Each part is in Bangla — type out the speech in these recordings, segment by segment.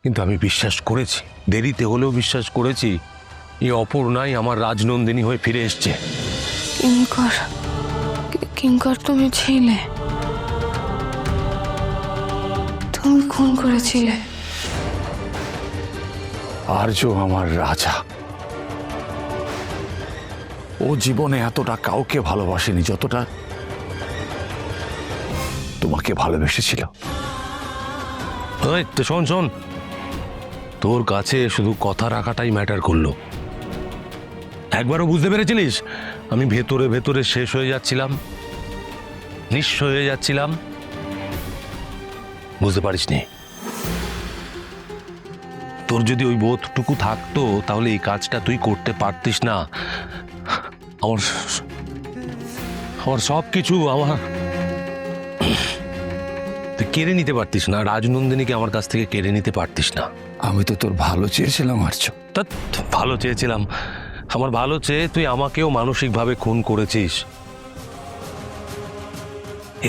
কিন্তু আমি বিশ্বাস করেছি, দেরিতে হলেও বিশ্বাস করেছি এই অপর্ণাই আমার রাজনন্দিনী হয়ে ফিরে এসছে। কিঙ্কর, কিঙ্কর তুমি ছিলে, তুমি খুন করেছিলে। আর্য আমার রাজা, ও জীবনে এতটা কাউকে ভালোবাসেনি যতটা তোমাকে ভালোবেসেছিল। তো শোন শোন, তোর কাছে শুধু কথা রাখাটাই ম্যাটার করলো। একবারও বুঝতে পেরেছিলিস আমি ভেতরে ভেতরে শেষ হয়ে যাচ্ছিলাম, নিঃস্ব হয়ে যাচ্ছিলাম? বুঝতে পারিসনি? তোর যদি ওই বোধটুকু থাকতো তাহলে এই কাজটা তুই করতে পারতিস না। আমার আমার সব কিছু তুই কেড়ে নিতে পারতিস না, রাজনন্দিনীকে আমার কাছ থেকে কেড়ে নিতে পারতিস না। আমি তো তোর ভালো চেয়েছিলাম আর্য। তা ভালো চেয়েছিলাম, আমার ভালো চেয়ে তুই আমাকেও মানসিকভাবে খুন করেছিস।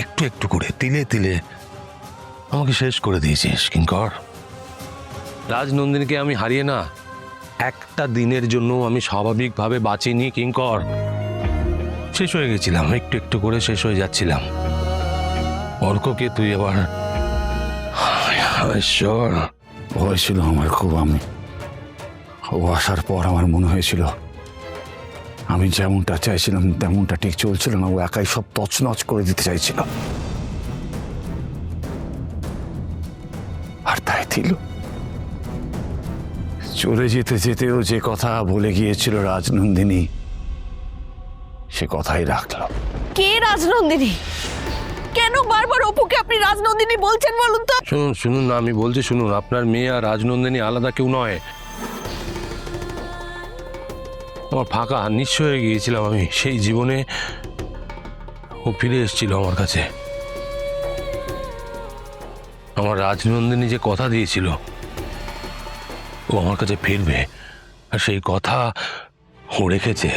একটু একটু করে, তিলে তিলে আমাকে শেষ করে দিয়েছিস কিঙ্কর। রাজনন্দিনীকে আমি হারিয়ে না একটা দিনের জন্য আমি স্বাভাবিকভাবে বাঁচিনি কিঙ্কর। শেষ হয়ে গেছিলাম, একটু একটু করে শেষ হয়ে যাচ্ছিলাম। অর্ককে তুই আবার ঈশ্বর। হয়েছিল আমার খুব, আমি ও আসার পর আমার মনে হয়েছিল আমি যেমনটা চাইছিলাম তেমনটা ঠিক চলছিল না, ও একাই সব তছনছ করে দিতে চাইছিল। আর তাই দিল। চলে যেতে যেতেও যে কথা বলে গিয়েছিল রাজনন্দিনী, সে কথাই রাখলো। কে রাজনন্দিনী? কেন বারবার অপুকে আপনি রাজনন্দিনী বলছেন বলুন তো? শুনুন শুনুন না, আমি বলছি শুনুন, আপনার মেয়ে আর রাজনন্দিনী আলাদা কেউ নয়। আমার ফাঁকা নিঃস্ব হয়ে গিয়েছিলাম আমি, সেই জীবনে ও ফিরে এসেছিল আমার কাছে। আমার রাজনন্দিনী যে কথা দিয়েছিল ও আমার কাছে ফিরবে, আর সেই কথা ও রেখেছে।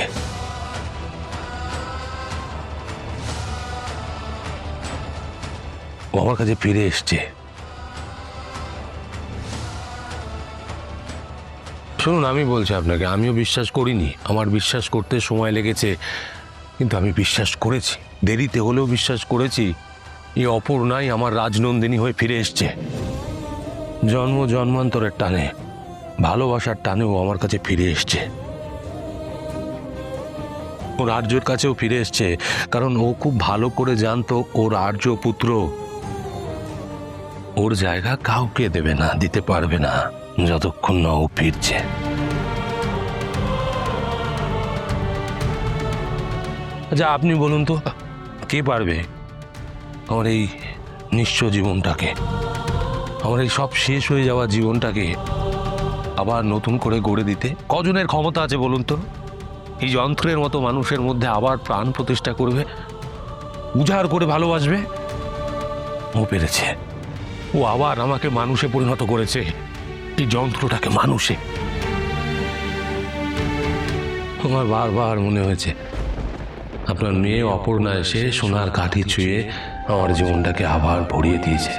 ও আমার কাছে ফিরে এসছে। শুনুন, আমি বলছি আপনাকে, আমিও বিশ্বাস করিনি, আমার বিশ্বাস করতে সময় লেগেছে, কিন্তু আমি বিশ্বাস করেছি, দেরিতে হলেও বিশ্বাস করেছি এই অপর্ণাই আমার রাজনন্দিনী হয়ে ফিরে এসছে। জন্ম জন্মান্তরের টানে, ভালোবাসার টানে ও আমার কাছে ফিরে এসছে। ওর আর্যর কাছেও ফিরে এসছে, কারণ ও খুব ভালো করে জানতো ওর আর্য পুত্র ওর জায়গা কাউকে দেবে না, দিতে পারবে না যতক্ষণ না ও ফিরছে। আচ্ছা আপনি বলুন তো, কে পারবে আমার এই নিঃস্ব জীবনটাকে, আমার এই সব শেষ হয়ে যাওয়া জীবনটাকে আবার নতুন করে গড়ে দিতে? কজনের ক্ষমতা আছে বলুন তো? এই যন্ত্রের মতো মানুষের মধ্যে আবার প্রাণ প্রতিষ্ঠা করবে, উজাড় করে ভালোবাসবে? ও পেরেছে, ও আবার আমাকে মানুষে পরিণত করেছে, এই যন্ত্রটাকে মানুষে। আমার বারবার মনে হয়েছে আপনার মেয়ে অপর্ণা এসে সোনার কাঠি ছুঁয়ে আমার জীবনটাকে আবার ভরিয়ে দিয়েছে।